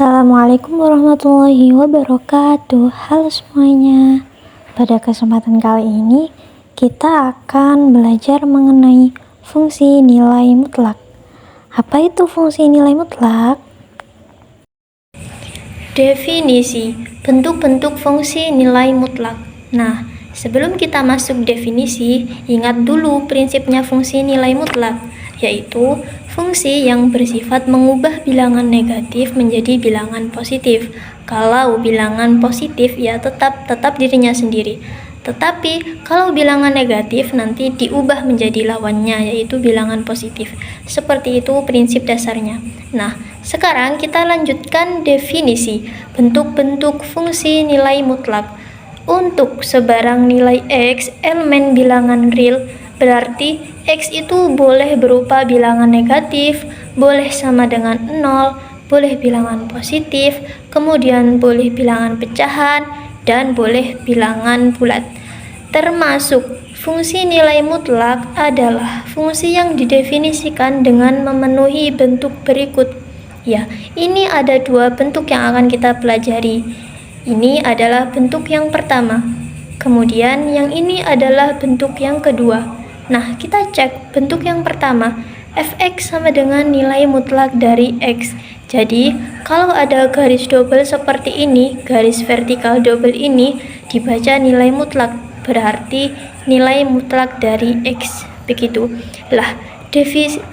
Assalamualaikum warahmatullahi wabarakatuh. Halo semuanya. Pada kesempatan kali ini kita akan belajar mengenai fungsi nilai mutlak. Apa itu fungsi nilai mutlak? Definisi bentuk-bentuk fungsi nilai mutlak. Nah, sebelum kita masuk definisi, ingat dulu prinsipnya fungsi nilai mutlak, yaitu fungsi yang bersifat mengubah bilangan negatif menjadi bilangan positif. Kalau bilangan positif ya tetap dirinya sendiri. Tetapi kalau bilangan negatif nanti diubah menjadi lawannya, yaitu bilangan positif. Seperti itu prinsip dasarnya. Nah, sekarang kita lanjutkan definisi bentuk-bentuk fungsi nilai mutlak. Untuk sebarang nilai X elemen bilangan real, berarti X itu boleh berupa bilangan negatif, boleh sama dengan 0, boleh bilangan positif, kemudian boleh bilangan pecahan, dan boleh bilangan bulat. Termasuk fungsi nilai mutlak adalah fungsi yang didefinisikan dengan memenuhi bentuk berikut. Ya, ini ada dua bentuk yang akan kita pelajari. Ini adalah bentuk yang pertama. Kemudian yang ini adalah bentuk yang kedua. Nah, kita cek bentuk yang pertama. Fx sama dengan nilai mutlak dari X. Jadi, kalau ada garis double seperti ini, garis vertikal double ini dibaca nilai mutlak, berarti nilai mutlak dari X. Begitu. Lah,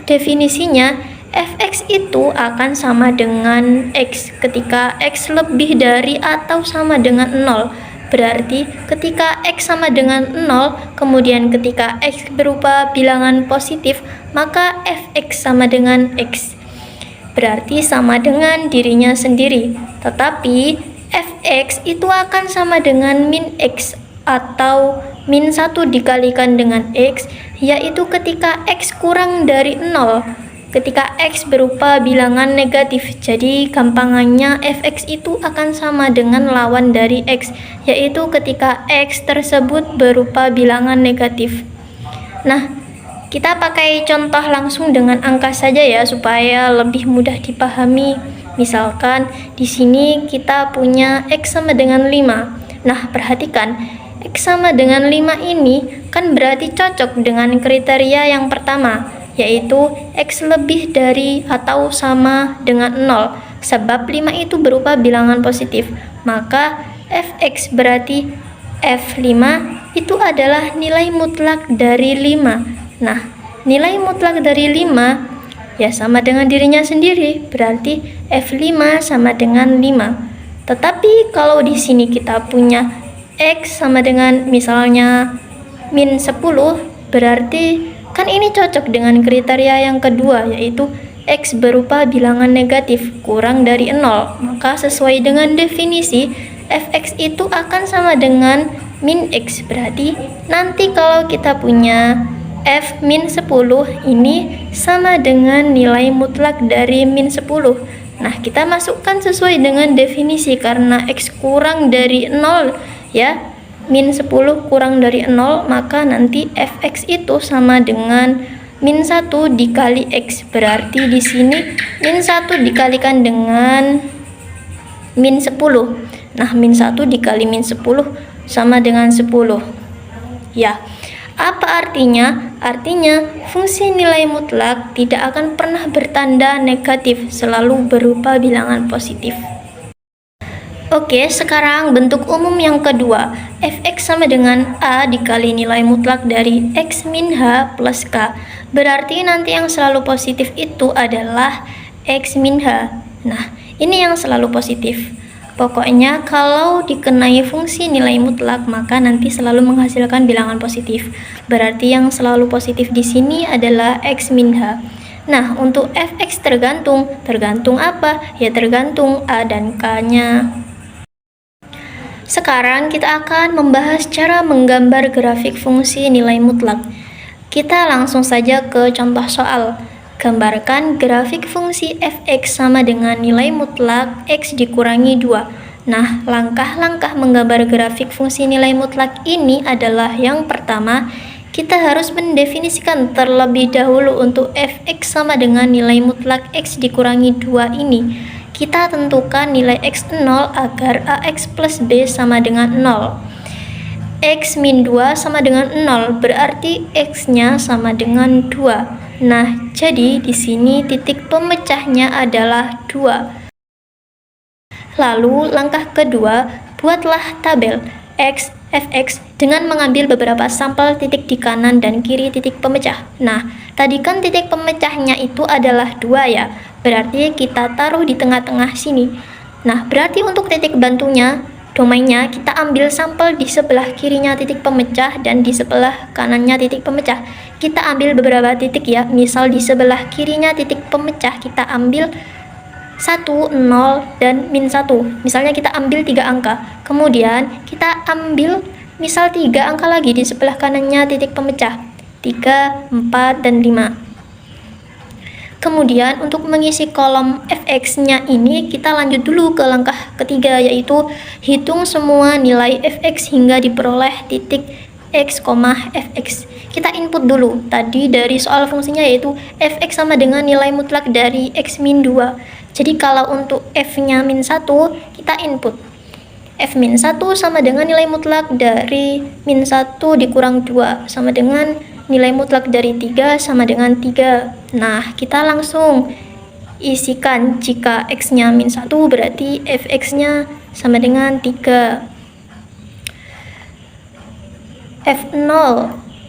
definisinya Fx itu akan sama dengan X ketika X lebih dari atau sama dengan 0. Berarti ketika X sama dengan 0, kemudian ketika X berupa bilangan positif, maka Fx sama dengan X. Berarti sama dengan dirinya sendiri. Tetapi Fx itu akan sama dengan min X atau min 1 dikalikan dengan X, yaitu ketika X kurang dari 0. Ketika X berupa bilangan negatif, jadi gampangannya Fx itu akan sama dengan lawan dari X, yaitu ketika X tersebut berupa bilangan negatif. Nah, kita pakai contoh langsung dengan angka saja ya, supaya lebih mudah dipahami. Misalkan di sini kita punya X sama dengan 5. Nah, perhatikan, X sama dengan 5 ini kan berarti cocok dengan kriteria yang pertama, yaitu X lebih dari atau sama dengan 0, sebab 5 itu berupa bilangan positif. Maka Fx berarti F5 itu adalah nilai mutlak dari 5. Nah, nilai mutlak dari 5 ya sama dengan dirinya sendiri, berarti F5 sama dengan 5. Tetapi kalau di sini kita punya X sama dengan misalnya min 10, berarti kan ini cocok dengan kriteria yang kedua, yaitu X berupa bilangan negatif kurang dari 0. Maka sesuai dengan definisi, Fx itu akan sama dengan min X. Berarti nanti kalau kita punya F min 10 ini sama dengan nilai mutlak dari min 10. Nah, kita masukkan sesuai dengan definisi karena X kurang dari 0 ya. Min 10 kurang dari 0, maka nanti Fx itu sama dengan min 1 dikali X. Berarti di sini min 1 dikalikan dengan min 10. Nah, min 1 dikali min 10 sama dengan 10. Ya, apa artinya? Artinya fungsi nilai mutlak tidak akan pernah bertanda negatif, selalu berupa bilangan positif. Oke, sekarang bentuk umum yang kedua. Fx sama dengan A dikali nilai mutlak dari X min H plus K. Berarti nanti yang selalu positif itu adalah X min H. Nah, ini yang selalu positif. Pokoknya kalau dikenai fungsi nilai mutlak, maka nanti selalu menghasilkan bilangan positif. Berarti yang selalu positif di sini adalah X min H. Nah, untuk Fx tergantung apa? Ya tergantung A dan K-nya. Sekarang kita akan membahas cara menggambar grafik fungsi nilai mutlak. Kita langsung saja ke contoh soal. Gambarkan grafik fungsi Fx sama dengan nilai mutlak X dikurangi 2. Nah, langkah-langkah menggambar grafik fungsi nilai mutlak ini adalah yang pertama, kita harus mendefinisikan terlebih dahulu untuk Fx sama dengan nilai mutlak X dikurangi 2 ini. kita tentukan nilai X0 agar AX plus B sama dengan 0. X min 2 sama dengan 0, berarti X-nya sama dengan 2. Nah, jadi di sini titik pemecahnya adalah 2. Lalu, langkah kedua, buatlah tabel X, Fx dengan mengambil beberapa sampel titik di kanan dan kiri titik pemecah. Nah, tadi kan titik pemecahnya itu adalah 2 ya, berarti kita taruh di tengah-tengah sini. Nah, berarti untuk titik bantunya, domainnya kita ambil sampel di sebelah kirinya titik pemecah dan di sebelah kanannya titik pemecah. Kita ambil beberapa titik ya, misal di sebelah kirinya titik pemecah kita ambil 1, 0, dan min 1. Misalnya kita ambil 3 angka. Kemudian kita ambil misal 3 angka lagi di sebelah kanannya titik pemecah. 3, 4, dan 5. Kemudian untuk mengisi kolom fx-nya ini kita lanjut dulu ke langkah ketiga, yaitu hitung semua nilai fx hingga diperoleh titik x, fx. Kita input dulu tadi dari soal fungsinya, yaitu fx sama dengan nilai mutlak dari x min 2. Jadi kalau untuk f-nya min 1 kita input f min 1 sama dengan nilai mutlak dari min 1 dikurang 2 sama dengan nilai mutlak dari 3 sama dengan 3. Nah, kita langsung isikan jika x-nya min 1 berarti fx-nya sama dengan 3. F0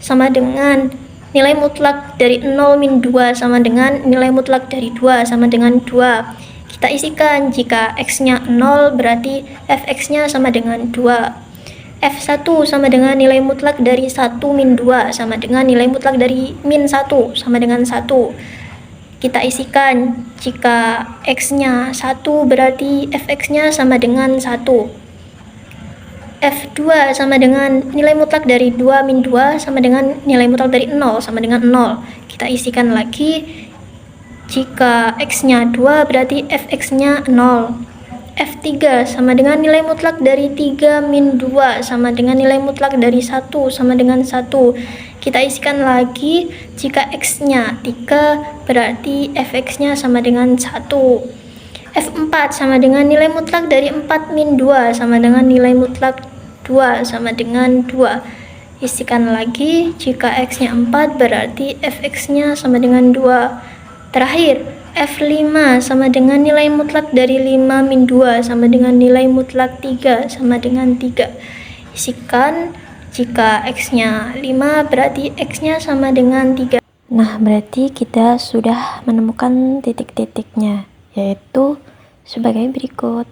sama dengan nilai mutlak dari 0 min 2 sama dengan nilai mutlak dari 2 sama dengan 2. Kita isikan jika x-nya 0 berarti fx-nya sama dengan 2. F1 sama dengan nilai mutlak dari 1 min 2 sama dengan nilai mutlak dari min 1 sama dengan 1. Kita isikan jika x-nya 1 berarti fx-nya sama dengan 1. F2 sama dengan nilai mutlak dari 2 min 2 sama dengan nilai mutlak dari 0 sama dengan 0. Kita isikan lagi jika x-nya 2 berarti fx-nya 0. F3 sama dengan nilai mutlak dari 3 min 2 sama dengan nilai mutlak dari 1 sama dengan 1. Kita isikan lagi jika x-nya 3 berarti fx-nya sama dengan 1. F4 sama dengan nilai mutlak dari 4 min 2 sama dengan nilai mutlak 2 sama dengan 2. Isikan lagi jika x-nya 4 berarti fx-nya sama dengan 2. Terakhir, F5 sama dengan nilai mutlak dari 5 min 2 sama dengan nilai mutlak 3 sama dengan 3. Isikan jika x-nya 5 berarti x-nya sama dengan 3. Nah, berarti kita sudah menemukan titik-titiknya, yaitu sebagai berikut.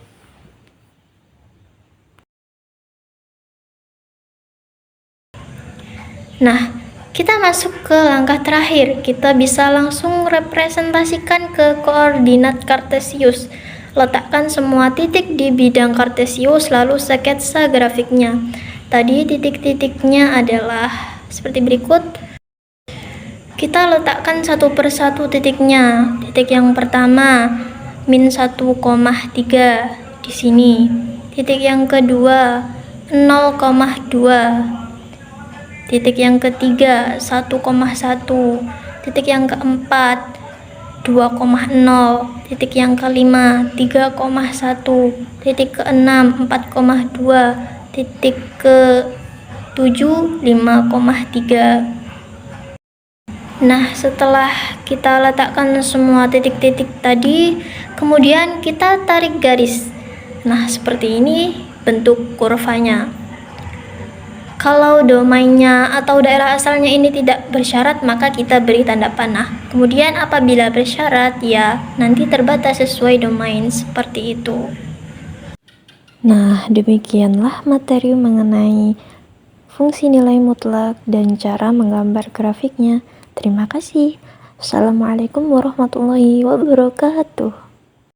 Nah, kita masuk ke langkah terakhir. Kita bisa langsung representasikan ke koordinat Kartesius. Letakkan semua titik di bidang Kartesius lalu sketsa grafiknya. Tadi titik-titiknya adalah seperti berikut. Kita letakkan satu persatu titiknya. Titik yang pertama min 1,3 di sini. Titik yang kedua 0,2. Titik yang ketiga 1,1. Titik yang keempat 2,0. Titik yang kelima 3,1. Titik keenam 4,2. Titik ke-7 5,3. Nah, setelah kita letakkan semua titik-titik tadi, kemudian kita tarik garis. Nah, seperti ini bentuk kurvanya. Kalau domainnya atau daerah asalnya ini tidak bersyarat, maka kita beri tanda panah. Kemudian apabila bersyarat, ya nanti terbatas sesuai domain, seperti itu. Nah, demikianlah materi mengenai fungsi nilai mutlak dan cara menggambar grafiknya. Terima kasih. Assalamualaikum warahmatullahi wabarakatuh.